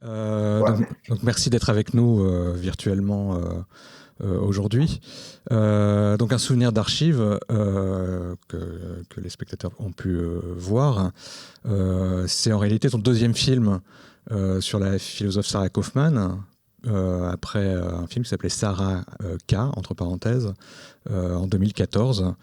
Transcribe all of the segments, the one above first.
Ouais. Donc merci d'être avec nous virtuellement aujourd'hui. Donc un souvenir d'archives que les spectateurs ont pu voir. C'est en réalité ton deuxième film sur la philosophe Sarah Kaufmann, après un film qui s'appelait Sarah K, entre parenthèses, en 2014.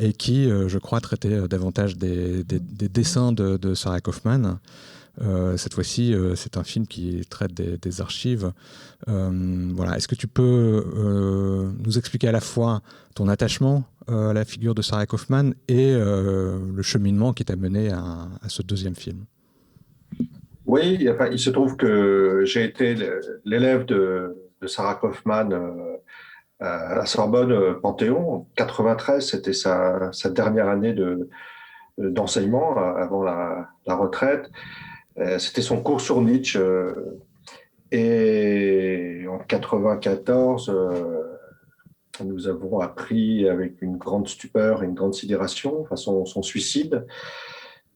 Et qui, je crois, traitait davantage des dessins de Sarah Kaufmann. Cette fois-ci, c'est un film qui traite des archives. Voilà. Est-ce que tu peux nous expliquer à la fois ton attachement à la figure de Sarah Kaufmann et le cheminement qui t'a mené à ce deuxième film? Oui, enfin, il se trouve que j'ai été l'élève de Sarah Kaufmann à la Sorbonne Panthéon. En 93, c'était sa dernière année d'enseignement avant la retraite. C'était son cours sur Nietzsche. Et en 94, nous avons appris avec une grande stupeur et une grande sidération, enfin son suicide.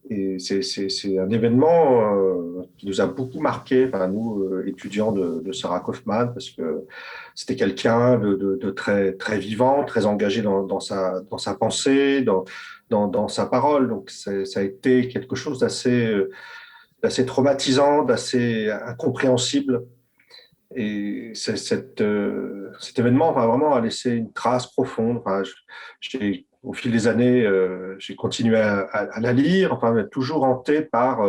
Et c'est un événement qui nous a beaucoup marqué, enfin, nous, étudiants de Sarah Kaufmann, parce que c'était quelqu'un de très, très vivant, très engagé dans sa pensée, dans sa parole. Donc, ça a été quelque chose d'assez traumatisant, d'assez incompréhensible. Et cet événement vraiment a laissé une trace profonde. Enfin, au fil des années, j'ai continué à la lire, enfin, toujours hanté par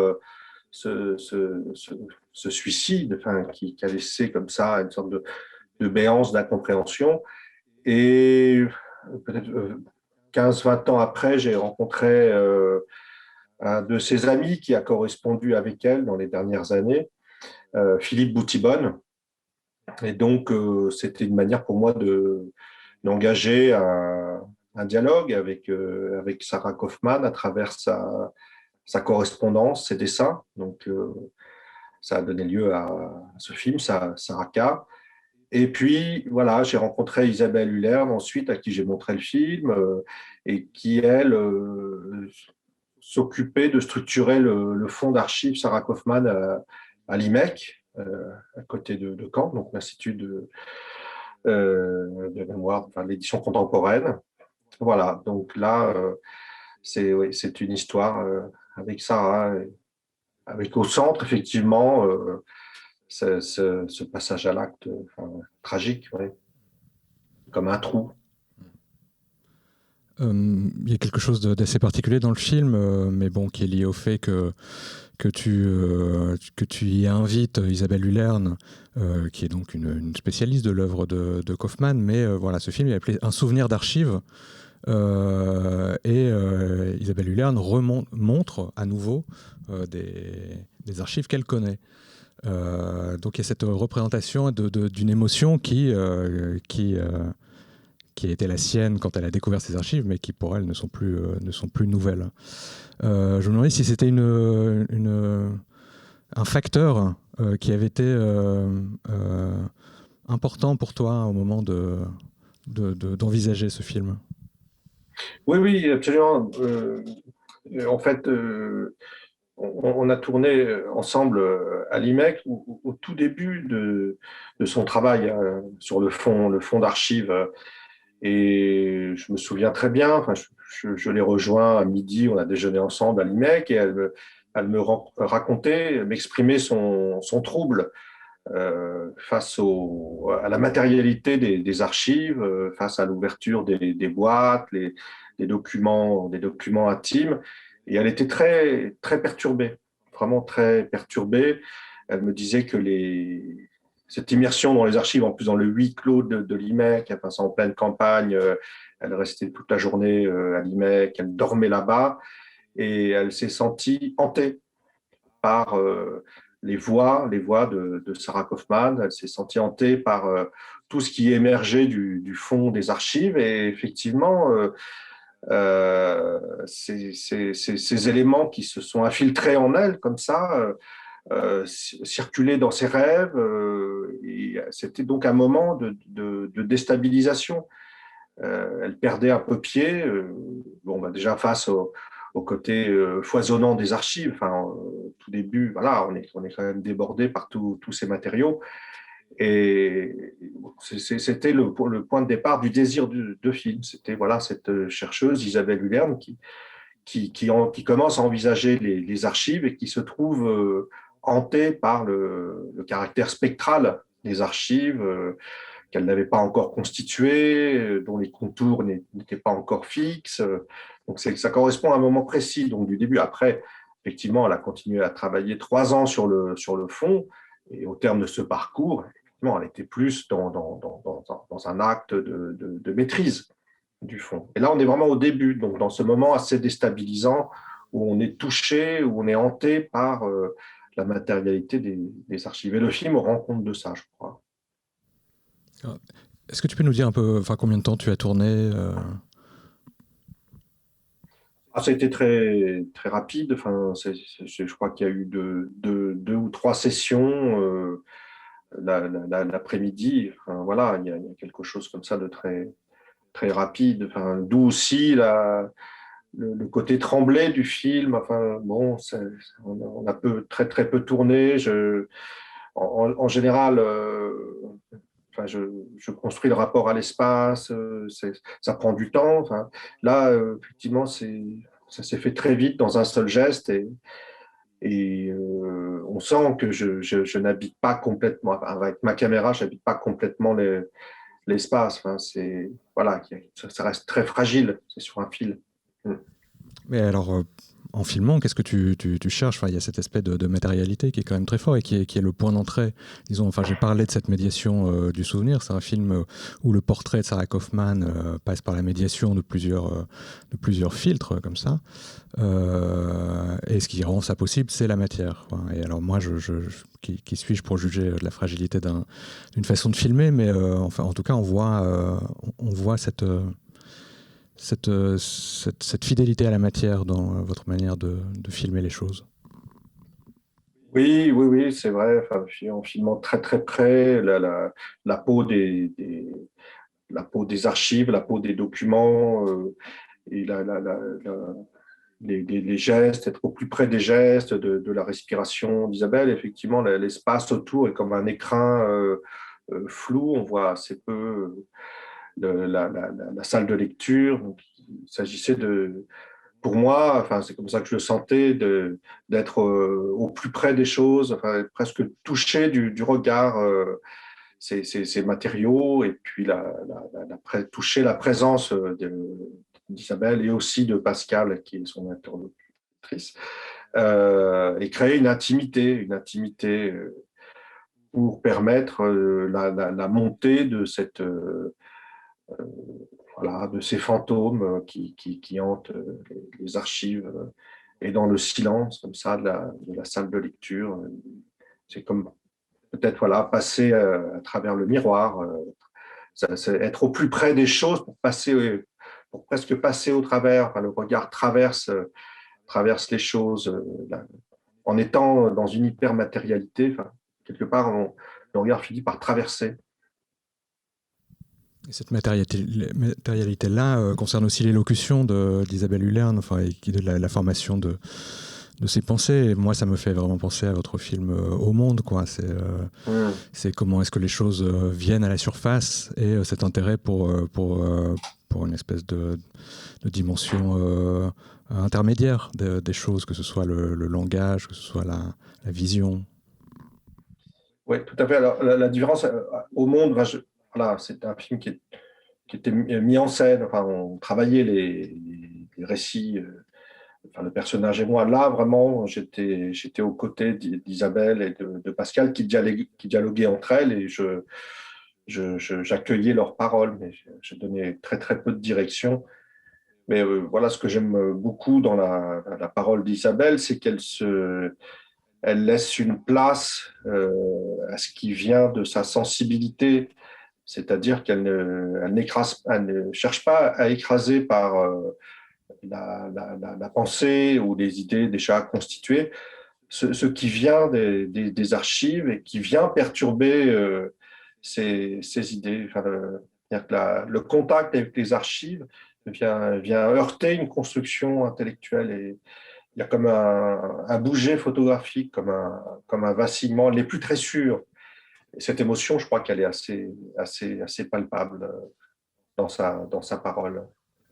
ce, ce, ce, ce suicide, enfin, qui a laissé comme ça une sorte de béance d'incompréhension. Et peut-être 15-20 ans après, j'ai rencontré un de ses amis qui a correspondu avec elle dans les dernières années, Philippe Boutibonne. Et donc, c'était une manière pour moi d'engager un dialogue avec Sarah Kaufmann à travers sa correspondance, ses dessins. Donc, ça a donné lieu à ce film, Sarah K. Et puis, voilà, j'ai rencontré Isabelle Hullern ensuite, à qui j'ai montré le film, et qui, elle, s'occupait de structurer le fonds d'archives Sarah Kaufmann à l'IMEC, à côté de Caen, donc l'Institut de mémoire, enfin, l'édition contemporaine. Voilà, donc là, oui, c'est une histoire avec Sarah, avec au centre, effectivement, ce passage à l'acte enfin, tragique, ouais, comme un trou. Il y a quelque chose d'assez particulier dans le film, mais bon, qui est lié au fait que tu y invites Isabelle Hullern, qui est donc une spécialiste de l'œuvre de Kaufmann, mais voilà, ce film est appelé Un souvenir d'archives, Isabelle Hullern montre à nouveau des archives qu'elle connaît. Donc il y a cette représentation d'une émotion qui a été la sienne quand elle a découvert ces archives, mais qui pour elle ne sont plus nouvelles. Je me demandais si c'était un facteur qui avait été important pour toi au moment d'envisager ce film. Oui, oui, absolument. En fait, on a tourné ensemble à l'IMEC au tout début de son travail sur le fond d'archives. Et je me souviens très bien, enfin, je l'ai rejoint à midi, on a déjeuné ensemble à l'IMEC et elle me racontait, m'exprimait son trouble face à la matérialité des archives, face à l'ouverture des boîtes, des documents intimes. Et elle était très, très perturbée, vraiment très perturbée. Elle me disait que cette immersion dans les archives, en plus dans le huis clos de l'IMEC, enfin, en pleine campagne, elle restait toute la journée à l'IMEC, elle dormait là-bas et elle s'est sentie hantée par les voix de Sarah Kaufmann. Elle s'est sentie hantée par tout ce qui émergeait du fond des archives. Et effectivement, ces éléments qui se sont infiltrés en elle comme ça, circulaient dans ses rêves. Et c'était donc un moment de déstabilisation. Elle perdait un peu pied, bon, bah déjà face au côté foisonnant des archives. Enfin, tout début, voilà, on est quand même débordé par tous ces matériaux. Et c'était le point de départ du désir de film. C'était voilà, cette chercheuse, Isabelle Hullerne, qui commence à envisager les archives et qui se trouve hantée par le caractère spectral des archives qu'elle n'avait pas encore constituées, dont les contours n'étaient pas encore fixes. Donc ça correspond à un moment précis donc du début. Après, effectivement, elle a continué à travailler 3 ans sur le fond, et au terme de ce parcours, effectivement, elle était plus dans un acte de maîtrise du fond. Et là, on est vraiment au début, donc dans ce moment assez déstabilisant où on est touché, où on est hanté par la matérialité des archives. Et le film rend compte de ça, je crois. Est-ce que tu peux nous dire un peu, enfin, combien de temps tu as tourné Ça a été très, très rapide. Enfin, je crois qu'il y a eu deux ou trois sessions l'après-midi. Enfin, voilà, il y a quelque chose comme ça de très, très rapide. Enfin, d'où aussi le côté tremblé du film. Enfin, bon, on a très, très peu tourné. En général, enfin, je construis le rapport à l'espace, ça prend du temps. Enfin, là, effectivement, ça s'est fait très vite dans un seul geste et on sent que je n'habite pas complètement, avec ma caméra, je n'habite pas complètement l'espace. Enfin, voilà, ça reste très fragile, c'est sur un fil. Mais alors, en filmant, qu'est-ce que tu cherches? Enfin, il y a cet aspect de matérialité qui est quand même très fort et qui est le point d'entrée. Disons, enfin, j'ai parlé de cette médiation du souvenir. C'est un film où le portrait de Sarah Kaufman passe par la médiation de plusieurs filtres comme ça. Et ce qui rend ça possible, c'est la matière, quoi. Et alors moi, qui suis-je pour juger de la fragilité d'une façon de filmer? Mais enfin, en tout cas, on voit cette fidélité à la matière dans votre manière de filmer les choses. Oui, oui, oui, c'est vrai. Enfin, en filmant très très près la peau la peau des archives, la peau des documents et les gestes, être au plus près des gestes, de la respiration d'Isabelle. Effectivement, l'espace autour est comme un écrin flou. On voit assez peu la salle de lecture. Donc, il s'agissait pour moi, enfin, c'est comme ça que je le sentais, d'être au plus près des choses, enfin, presque touché du regard ces matériaux, et puis toucher la présence d'Isabelle et aussi de Pascal, qui est son interlocutrice, et créer une intimité pour permettre la montée de voilà, de ces fantômes qui hantent les archives et dans le silence comme ça de la salle de lecture. C'est comme peut-être voilà, passer à travers le miroir, c'est être au plus près des choses pour presque passer au travers. Enfin, le regard traverse les choses en étant dans une hypermatérialité. Enfin, quelque part, le regard finit par traverser. Et cette matérialité-là concerne aussi l'élocution d'Isabelle Hullerne, enfin, et de la formation de ses pensées. Et moi, ça me fait vraiment penser à votre film Au Monde, quoi. C'est comment est-ce que les choses viennent à la surface et cet intérêt pour une espèce de dimension intermédiaire des choses, que ce soit le langage, que ce soit la vision. Oui, tout à fait. Alors, la différence Au Monde, voilà, c'est un film qui était mis en scène. Enfin, on travaillait les récits. Enfin, le personnage et moi, là, vraiment, j'étais aux côtés d'Isabelle et de Pascal qui dialoguaient entre elles et j'accueillais leurs paroles, mais je donnais très, très peu de direction. Mais voilà, ce que j'aime beaucoup dans la parole d'Isabelle, c'est elle laisse une place à ce qui vient de sa sensibilité, c'est-à-dire elle ne cherche pas à écraser par la pensée ou les idées déjà constituées, ce qui vient des archives et qui vient perturber ces idées. Enfin, le contact avec les archives vient heurter une construction intellectuelle. Et il y a comme un bouger photographique, comme un vacillement. Elle n'est plus très sûre. Et cette émotion, je crois qu'elle est assez palpable dans sa parole.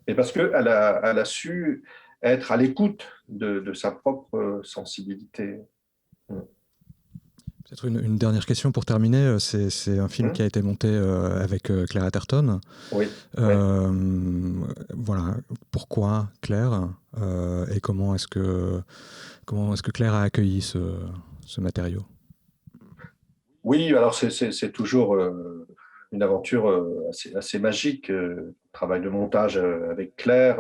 Et parce elle a su être à l'écoute de sa propre sensibilité. Peut-être une dernière question pour terminer. C'est un film qui a été monté avec Claire Atherton. Oui. Voilà. Pourquoi Claire et comment est-ce que Claire a accueilli ce matériau? Oui, alors c'est toujours une aventure assez magique. Le travail de montage avec Claire,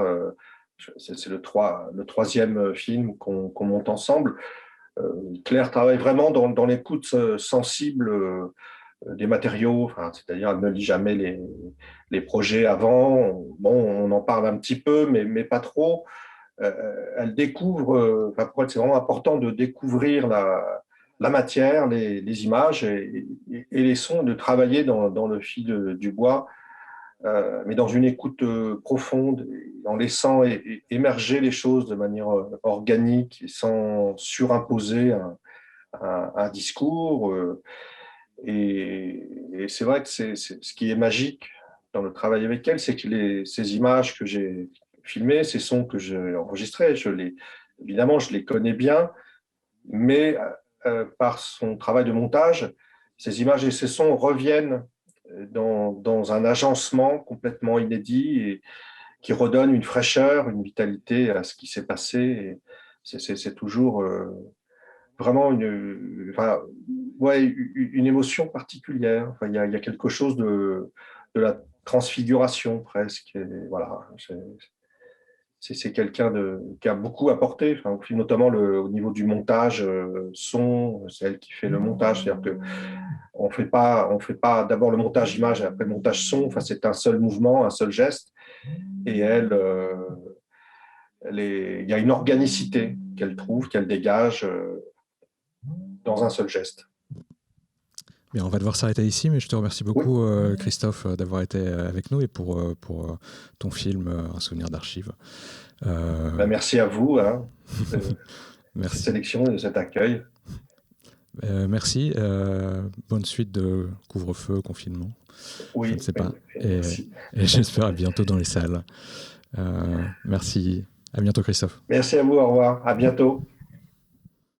c'est le troisième film qu'on monte ensemble. Claire travaille vraiment dans l'écoute sensible des matériaux, enfin, c'est-à-dire elle ne lit jamais les projets avant. Bon, on en parle un petit peu, mais pas trop. Elle découvre, enfin, pour elle, c'est vraiment important de découvrir la matière, les images et les sons, de travailler dans le fil du bois, mais dans une écoute profonde, en laissant émerger les choses de manière organique, sans surimposer un discours. Et c'est vrai que ce qui est magique dans le travail avec elle, c'est que ces images que j'ai filmées, ces sons que j'ai enregistrés, évidemment, je les connais bien, mais par son travail de montage, ces images et ces sons reviennent dans un agencement complètement inédit et qui redonne une fraîcheur, une vitalité à ce qui s'est passé. Et c'est toujours vraiment enfin, ouais, une émotion particulière. Enfin, il y a quelque chose de la transfiguration presque. Et voilà, c'est quelqu'un qui a beaucoup apporté, enfin, au film, notamment au niveau du montage son. C'est elle qui fait le montage. C'est-à-dire que on fait pas d'abord le montage image et après le montage son. Enfin, c'est un seul mouvement, un seul geste. Et il y a une organicité qu'elle trouve, qu'elle dégage dans un seul geste. Bien, on va devoir s'arrêter ici, mais je te remercie Oui. beaucoup, Christophe, d'avoir été avec nous et pour ton film Un souvenir d'archives. Merci à vous Merci. Cette sélection et de cet accueil. Merci. Bonne suite de couvre-feu, confinement. Oui, je ne sais pas. Et j'espère à bientôt dans les salles. Merci. À bientôt, Christophe. Merci à vous. Au revoir. À bientôt.